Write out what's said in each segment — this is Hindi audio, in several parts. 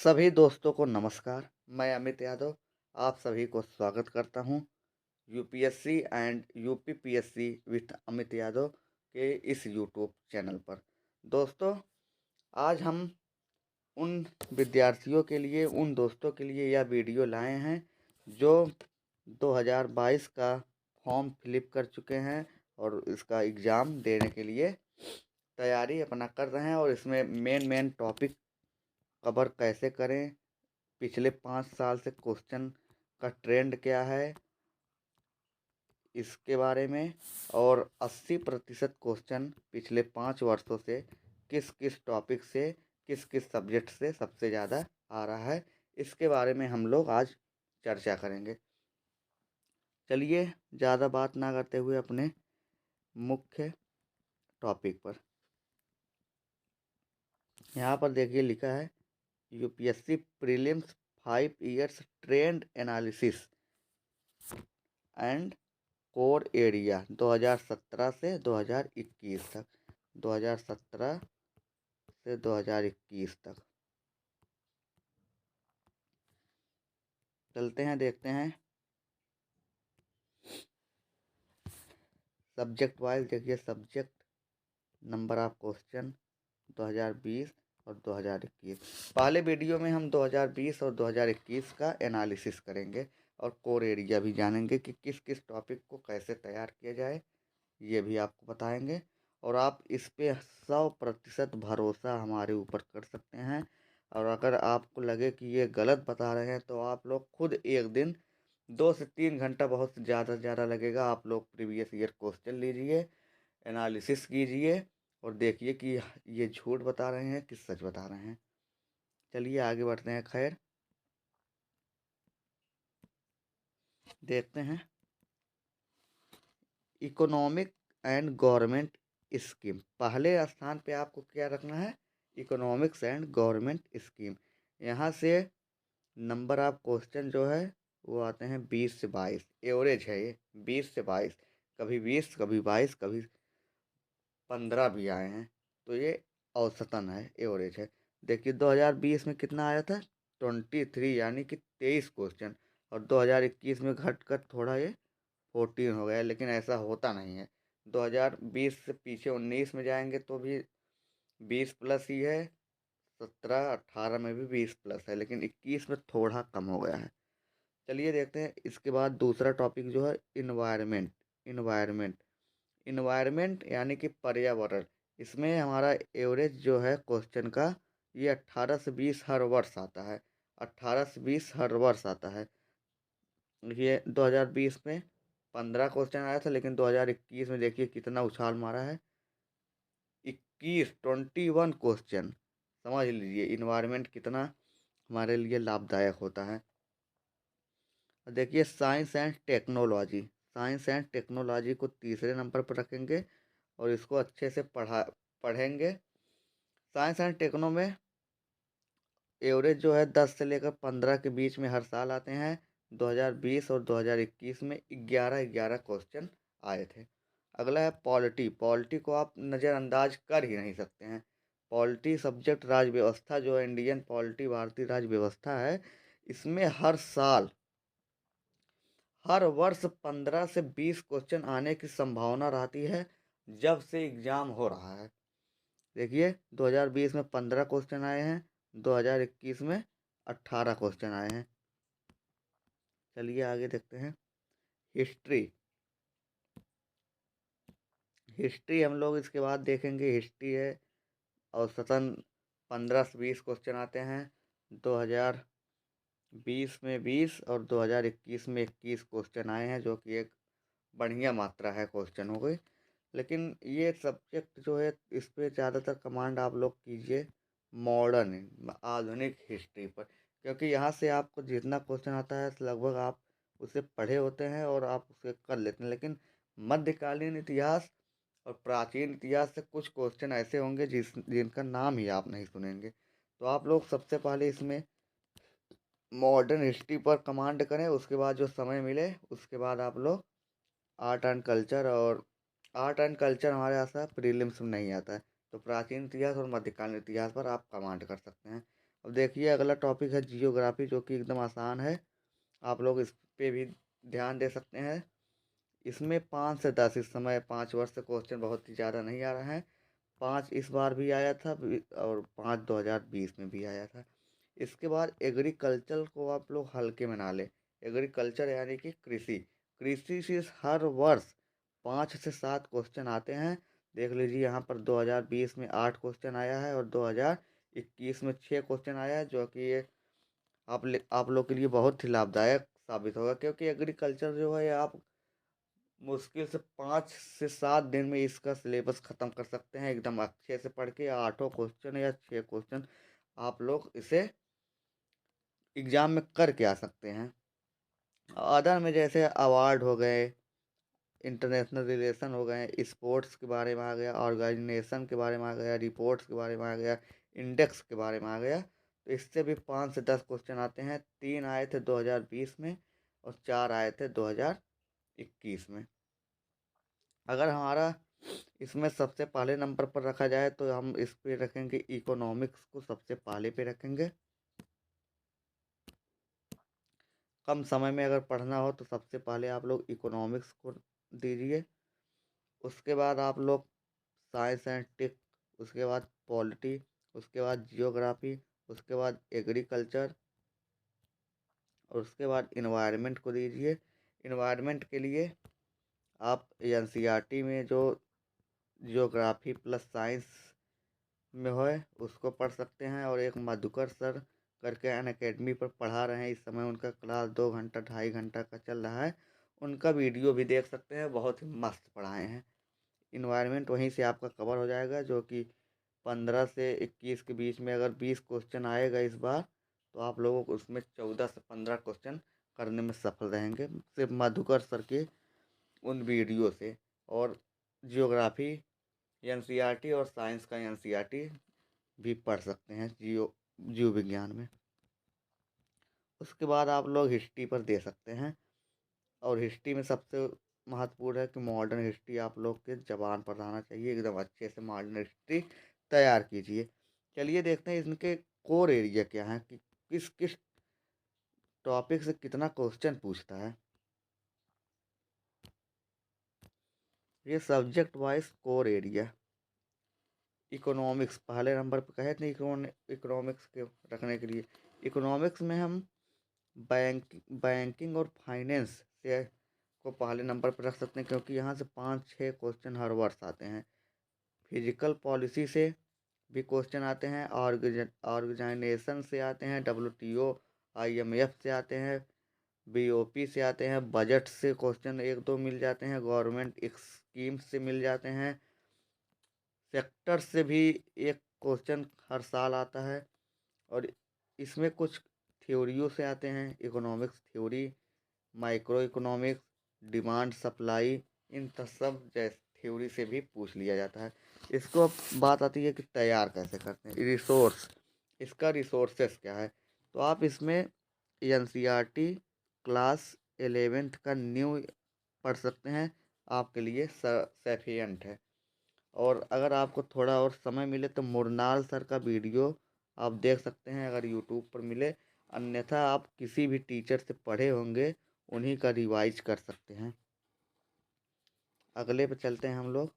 सभी दोस्तों को नमस्कार। मैं अमित यादव आप सभी को स्वागत करता हूं UPSC and UPPSC with Amit Yadav के इस यूट्यूब चैनल पर। दोस्तों, आज हम उन विद्यार्थियों के लिए, उन दोस्तों के लिए यह वीडियो लाए हैं जो 2022 का फॉर्म फिलिप कर चुके हैं और इसका एग्ज़ाम देने के लिए तैयारी अपना कर रहे हैं। और इसमें मेन टॉपिक कवर कैसे करें, पिछले 5 साल से क्वेश्चन का ट्रेंड क्या है इसके बारे में, और 80% क्वेश्चन पिछले 5 वर्षों से किस किस टॉपिक से, किस किस सब्जेक्ट से सबसे ज़्यादा आ रहा है, इसके बारे में हम लोग आज चर्चा करेंगे। चलिए ज़्यादा बात ना करते हुए अपने मुख्य टॉपिक पर। यहाँ पर देखिए लिखा है UPSC prelims 5 years trend analysis and core area 2017 से 2021 तक। 2017 से 2021 तक चलते हैं, देखते हैं सब्जेक्ट वाइज। देखिए सब्जेक्ट, नंबर ऑफ क्वेश्चन 2020 और 2021। पहले वीडियो में हम 2020 और 2021 का एनालिसिस करेंगे और कोर एरिया भी जानेंगे कि किस किस टॉपिक को कैसे तैयार किया जाए, ये भी आपको बताएंगे। और आप इस पे 100% भरोसा हमारे ऊपर कर सकते हैं। और अगर आपको लगे कि ये गलत बता रहे हैं तो आप लोग खुद एक दिन 2 से 3 घंटा, बहुत ज़्यादा लगेगा, आप लोग प्रीवियस ईयर क्वेश्चन लीजिए, एनालिसिस कीजिए और देखिए कि ये झूठ बता रहे हैं कि सच बता रहे हैं। चलिए आगे बढ़ते हैं। खैर, देखते हैं इकोनॉमिक एंड गवर्नमेंट स्कीम। पहले स्थान पे आपको क्या रखना है, इकोनॉमिक्स एंड गवर्नमेंट स्कीम। यहाँ से नंबर ऑफ क्वेश्चन जो है वो आते हैं 20 से 22, एवरेज है ये 20 से 22, कभी 20, कभी 22, कभी 15 भी आए हैं, तो ये औसतन है, एवरेज है। देखिए 2020 में कितना आया था, 23, यानी कि 23 क्वेश्चन, और 2021 में घट कर थोड़ा ये 14 हो गया, लेकिन ऐसा होता नहीं है। 2020 से पीछे 19 में जाएंगे तो भी 20 प्लस ही है, 17 18 में भी 20 प्लस है, लेकिन 21 में थोड़ा कम हो गया है। चलिए देखते हैं इसके बाद दूसरा टॉपिक जो है इन्वायरमेंट। इन्वायरमेंट इन्वायरमेंट यानी कि पर्यावरण। इसमें हमारा एवरेज जो है क्वेश्चन का, ये 18 से 20 हर वर्ष आता है। 18 से 20 हर वर्ष आता है। ये 2020 में 15 क्वेश्चन आया था, लेकिन 2021 में देखिए कितना उछाल मारा है, 21 क्वेश्चन। समझ लीजिए इन्वायरमेंट कितना हमारे लिए लाभदायक होता है। देखिए science and technology. Science and technology को तीसरे नंबर पर रखेंगे और इसको अच्छे से पढ़ेंगे। साइंस एंड टेक्नो में एवरेज जो है 10 से लेकर 15 के बीच में हर साल आते हैं। 2020 और 2021 में 11 क्वेश्चन आए थे। अगला है पॉलिटी। पॉलिटी को आप नज़रअंदाज कर ही नहीं सकते हैं। पॉलिटी सब्जेक्ट राज्य व्यवस्था, जो इंडियन पॉलिटी भारतीय राज्य व्यवस्था है, इसमें हर साल, हर वर्ष 15 से 20 क्वेश्चन आने की संभावना रहती है जब से एग्ज़ाम हो रहा है। देखिए 2020 में 15 क्वेश्चन आए हैं, 2021 में 18 क्वेश्चन आए हैं। चलिए आगे देखते हैं हिस्ट्री। हिस्ट्री हम लोग इसके बाद देखेंगे। हिस्ट्री है औसतन 15 से 20 क्वेश्चन आते हैं। 2020 में 20 और 2021 में 21 क्वेश्चन आए हैं, जो कि एक बढ़िया मात्रा है क्वेश्चन हो गई। लेकिन ये सब्जेक्ट जो है, इस पे ज़्यादातर कमांड आप लोग कीजिए मॉडर्न, आधुनिक हिस्ट्री पर, क्योंकि यहाँ से आपको जितना क्वेश्चन आता है लगभग आप उसे पढ़े होते हैं और आप उसे कर लेते हैं। लेकिन मध्यकालीन इतिहास और प्राचीन इतिहास से कुछ क्वेश्चन ऐसे होंगे जिनका नाम ही आप नहीं सुनेंगे। तो आप लोग सबसे पहले इसमें मॉडर्न हिस्ट्री पर कमांड करें, उसके बाद जो समय मिले उसके बाद आप लोग आर्ट एंड कल्चर, और आर्ट एंड कल्चर हमारे यहाँ से प्रीलिम्स में नहीं आता है, तो प्राचीन इतिहास और मध्यकालीन इतिहास पर आप कमांड कर सकते हैं। अब देखिए अगला टॉपिक है जियोग्राफी, जो कि एकदम आसान है, आप लोग इस पे भी ध्यान दे सकते हैं। इसमें 5 से 10 इस समय 5 वर्ष से क्वेश्चन बहुत ही ज़्यादा नहीं आ रहा है। 5 इस बार भी आया था और 5 2020 में भी आया था। इसके बाद एग्रीकल्चर को आप लोग हल्के में ना लें। एग्रीकल्चर यानी कि कृषि, कृषि से हर वर्ष 5 से 7 क्वेश्चन आते हैं। देख लीजिए यहाँ पर 2020 में 8 क्वेश्चन आया है और 2021 में 6 क्वेश्चन आया है, जो कि ये आप लोग के लिए बहुत ही लाभदायक साबित होगा, क्योंकि एग्रीकल्चर जो है आप मुश्किल से 5 से 7 दिन में इसका सिलेबस ख़त्म कर सकते हैं एकदम अच्छे से पढ़ के। 8 क्वेश्चन या 6 क्वेश्चन आप लोग इसे एग्ज़ाम में करके आ सकते हैं। अदर में जैसे अवार्ड हो गए, इंटरनेशनल रिलेशन हो गए, स्पोर्ट्स के बारे में आ गया, ऑर्गेनाइजेशन के बारे में आ गया, रिपोर्ट्स के बारे में आ गया, इंडेक्स के बारे में आ गया, तो इससे भी 5 से 10 क्वेश्चन आते हैं। 3 आए थे 2020 में और 4 आए थे 2021 में। अगर हमारा इसमें सबसे पहले नंबर पर रखा जाए तो हम इस पे रखेंगे इकोनॉमिक्स को, सबसे पहले पे रखेंगे। कम समय में अगर पढ़ना हो तो सबसे पहले आप लोग इकोनॉमिक्स को दीजिए। उसके बाद आप लोग साइंस एंड टेक, उसके बाद पॉलिटी, उसके बाद जियोग्राफी, उसके बाद एग्रीकल्चर और उसके बाद इन्वायरमेंट को दीजिए। इन्वायरमेंट के लिए आप एनसीईआरटी में जो जियोग्राफी प्लस साइंस में हो उसको पढ़ सकते हैं। और एक मधुकर सर करके अन अकेडमी पर पढ़ा रहे हैं, इस समय उनका क्लास 2 घंटा 2.5 घंटा का चल रहा है, उनका वीडियो भी देख सकते हैं, बहुत ही मस्त पढ़ाए हैं। इन्वायरमेंट वहीं से आपका कवर हो जाएगा, जो कि 15 से 21 के बीच में अगर 20 क्वेश्चन आएगा इस बार, तो आप लोगों को उसमें 14 से 15 क्वेश्चन करने में सफल रहेंगे, सिर्फ मधुकर सर के उन वीडियो से। और जियोग्राफी एनसीईआरटी और साइंस का एनसीईआरटी भी पढ़ सकते हैं जीव विज्ञान में। उसके बाद आप लोग हिस्ट्री पर दे सकते हैं, और हिस्ट्री में सबसे महत्वपूर्ण है कि मॉडर्न हिस्ट्री आप लोग के जबान पर रहना चाहिए, एकदम अच्छे से मॉडर्न हिस्ट्री तैयार कीजिए। चलिए देखते हैं इनके कोर एरिया क्या है, कि किस किस टॉपिक से कितना क्वेश्चन पूछता है। ये subject wise core area. Economics पहले नंबर पर कहे थे, इकोनॉमिक्स के रखने के लिए। इकोनॉमिक्स में हम बैंकिंग और फाइनेंस से को पहले नंबर पर रख सकते हैं, क्योंकि यहाँ से 5-6 क्वेश्चन हर वर्ष आते हैं। फिजिकल पॉलिसी से भी क्वेश्चन आते हैं, ऑर्गेनाइजेशन से आते हैं, WTO IMF से आते हैं, BOP से आते हैं, बजट से क्वेश्चन 1-2 मिल जाते हैं, गवर्नमेंट स्कीम से मिल जाते हैं, सेक्टर से भी एक क्वेश्चन हर साल आता है। और इसमें कुछ थ्योरियों से आते हैं, economics theory, microeconomics, demand supply, इन सब जैसे थ्योरी से भी पूछ लिया जाता है। इसको अब बात आती है कि तैयार कैसे करते हैं। रिसोर्स, इसका रिसोर्सेस क्या है, तो आप इसमें एनसीईआरटी क्लास 11th का न्यू पढ़ सकते हैं, आपके लिए सफिशिएंट है। और अगर आपको थोड़ा और समय मिले तो मुरनाल सर का वीडियो आप देख सकते हैं, अगर यूट्यूब पर मिले, अन्यथा आप किसी भी टीचर से पढ़े होंगे उन्हीं का रिवाइज कर सकते हैं। अगले पे चलते हैं हम लोग।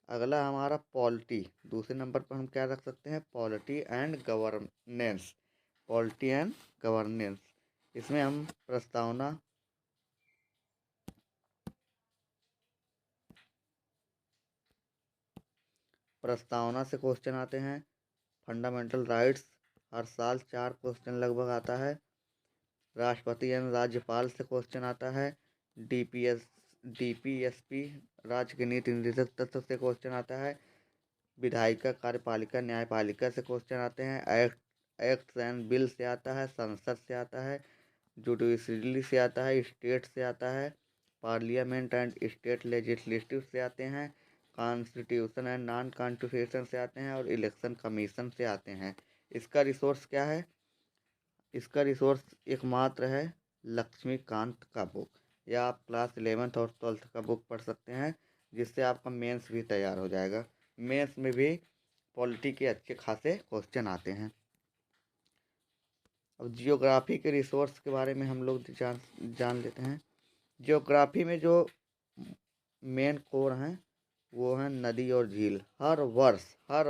अगला हमारा पॉलिटी, दूसरे नंबर पर हम क्या रख सकते हैं, polity and governance. Polity and governance, इसमें हम प्रस्तावना से क्वेश्चन आते हैं। फंडामेंटल राइट्स हर साल 4 क्वेश्चन लगभग आता है। राष्ट्रपति एवं राज्यपाल से क्वेश्चन आता है। DPSP राज्य के नीति निर्देशक तत्व से क्वेश्चन आता है। विधायिका कार्यपालिका न्यायपालिका से क्वेश्चन आते हैं। एक्ट एंड बिल से आता है। संसद से आता है। जुडिशरी से आता है। स्टेट से आता है। पार्लियामेंट एंड स्टेट लेजिस्लेटिव से आते हैं। कॉन्स्टिट्यूशन एंड नॉन कॉन्स्टिट्यूशन से आते हैं। और इलेक्शन कमीशन से आते हैं। इसका रिसोर्स क्या है, इसका रिसोर्स एकमात्र है लक्ष्मीकांत का बुक, या आप क्लास 11th और 12th का बुक पढ़ सकते हैं, जिससे आपका मेंस भी तैयार हो जाएगा। मेंस में भी पॉलिटी के अच्छे खासे क्वेश्चन आते हैं। अब जियोग्राफी के रिसोर्स के बारे में हम लोग जान लेते हैं। जियोग्राफी में जो मेन कोर हैं वो हैं नदी और झील। हर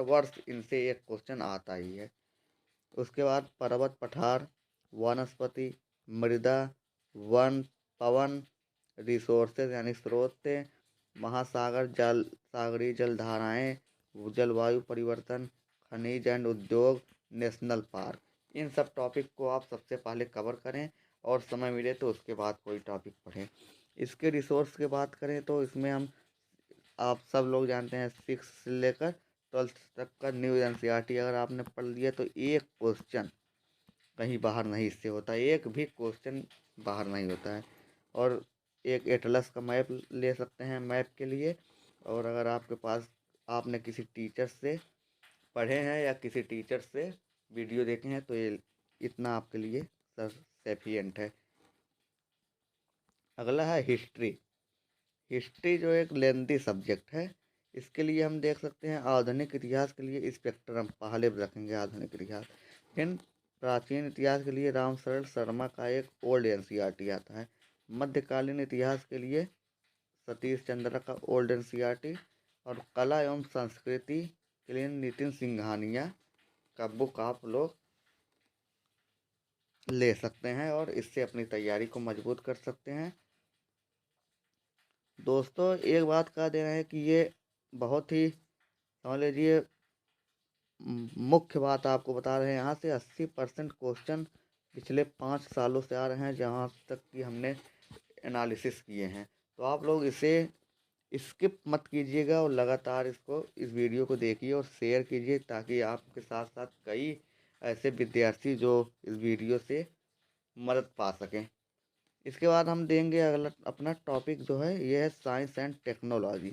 वर्ष इनसे एक क्वेश्चन आता ही है। उसके बाद पर्वत पठार, वनस्पति, मृदा, वन, पवन, रिसोर्सेज यानी स्रोत, महासागर जल, सागरीय जलधाराएं, जलवायु परिवर्तन, खनिज एंड उद्योग, नेशनल पार्क। इन सब टॉपिक को आप सबसे पहले कवर करें और समय मिले तो उसके बाद कोई टॉपिक पढ़ें। इसके रिसोर्स की बात करें तो इसमें हम आप सब लोग जानते हैं 6 से लेकर 12 तक का न्यू एनसीईआरटी अगर आपने पढ़ लिया तो एक क्वेश्चन कहीं बाहर नहीं इससे होता, एक भी क्वेश्चन बाहर नहीं होता है। और एक एटलस का मैप ले सकते हैं मैप के लिए। और अगर आपके पास आपने किसी टीचर से पढ़े हैं या किसी टीचर से वीडियो देखे हैं तो ये इतना आपके लिए सफिशिएंट है। अगला है हिस्ट्री। हिस्ट्री जो एक लेंथी सब्जेक्ट है, इसके लिए हम देख सकते हैं आधुनिक इतिहास के लिए स्पेक्ट्रम पहले रखेंगे आधुनिक इतिहास। फिर प्राचीन इतिहास के लिए राम शरण शर्मा का एक ओल्ड एनसीईआरटी आता है। मध्यकालीन इतिहास के लिए सतीश चंद्र का ओल्ड एनसीईआरटी। और कला एवं संस्कृति के लिए नितिन सिंघानिया का बुक आप लोग ले सकते हैं और इससे अपनी तैयारी को मजबूत कर सकते हैं। दोस्तों एक बात कह देना है कि ये बहुत ही समझ लीजिए मुख्य बात आपको बता रहे हैं। यहाँ से 80% क्वेश्चन पिछले 5 सालों से आ रहे हैं जहाँ तक कि हमने एनालिसिस किए हैं। तो आप लोग इसे स्किप मत कीजिएगा और लगातार इस वीडियो को देखिए और शेयर कीजिए ताकि आपके साथ साथ कई ऐसे विद्यार्थी जो इस वीडियो से मदद पा सकें। इसके बाद हम देंगे अगला अपना टॉपिक जो है ये है science and technology.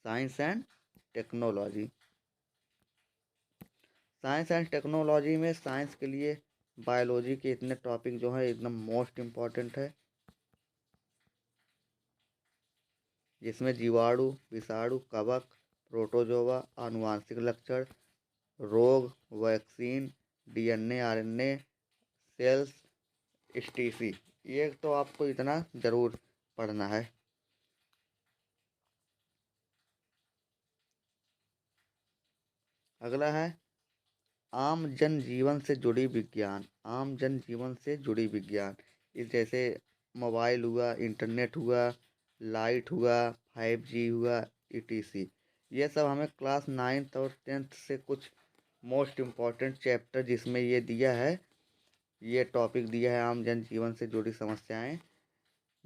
Science and technology science and technology में साइंस के लिए बायोलॉजी के इतने टॉपिक जो है एकदम मोस्ट इम्पॉर्टेंट है, जिसमें जीवाणु, विषाणु, कवक, प्रोटोजोआ, आनुवांशिक लक्षण, रोग, वैक्सीन, डीएनए, आरएनए, सेल्स, स्टीसी, ये तो आपको इतना ज़रूर पढ़ना है। अगला है आम जन जीवन से जुड़ी विज्ञान। आम जन जीवन से जुड़ी विज्ञान इस जैसे मोबाइल हुआ, इंटरनेट हुआ, लाइट हुआ, 5G हुआ, ETC। ये सब हमें क्लास 9th और 10th से कुछ मोस्ट इम्पॉर्टेंट चैप्टर जिसमें ये दिया है, ये टॉपिक दिया है आम जन जीवन से जुड़ी समस्याएं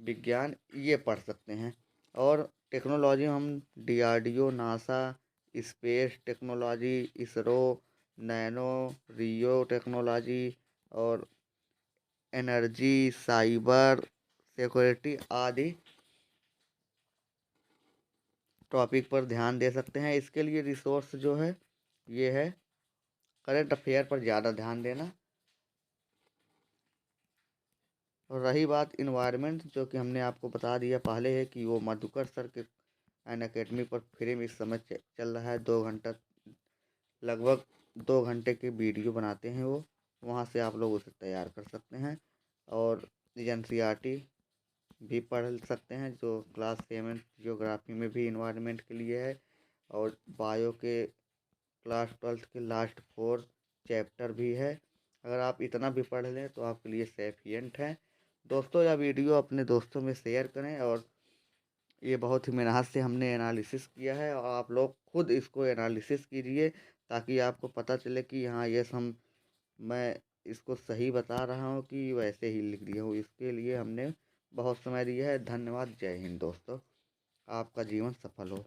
विज्ञान, ये पढ़ सकते हैं। और टेक्नोलॉजी में हम DRDO, NASA, space technology, ISRO, nano, रियो टेक्नोलॉजी और एनर्जी, साइबर सिक्योरिटी आदि टॉपिक पर ध्यान दे सकते हैं। इसके लिए रिसोर्स जो है ये है करंट अफेयर पर ज़्यादा ध्यान देना। और रही बात इन्वायरमेंट, जो कि हमने आपको बता दिया पहले है कि वो मधुकर सर के अनअकैडमी पर फ्री में इस समय चल रहा है। 2 घंटा लगभग 2 घंटे की वीडियो बनाते हैं वो, वहाँ से आप लोग उसे तैयार कर सकते हैं। और NCERT भी पढ़ सकते हैं जो क्लास 7 जियोग्राफी में भी इन्वायरमेंट के लिए है। और बायो के क्लास 12 के लास्ट 4 चैप्टर भी है। अगर आप इतना भी पढ़ लें तो आपके लिए सफिशिएंट है। दोस्तों यह वीडियो अपने दोस्तों में शेयर करें। और ये बहुत ही मेहनत से हमने एनालिसिस किया है और आप लोग खुद इसको एनालिसिस कीजिए ताकि आपको पता चले कि हाँ यस मैं इसको सही बता रहा हूँ कि वैसे ही लिख दिया हूँ। इसके लिए हमने बहुत समय दिया है। धन्यवाद। जय हिंद दोस्तों, आपका जीवन सफल हो।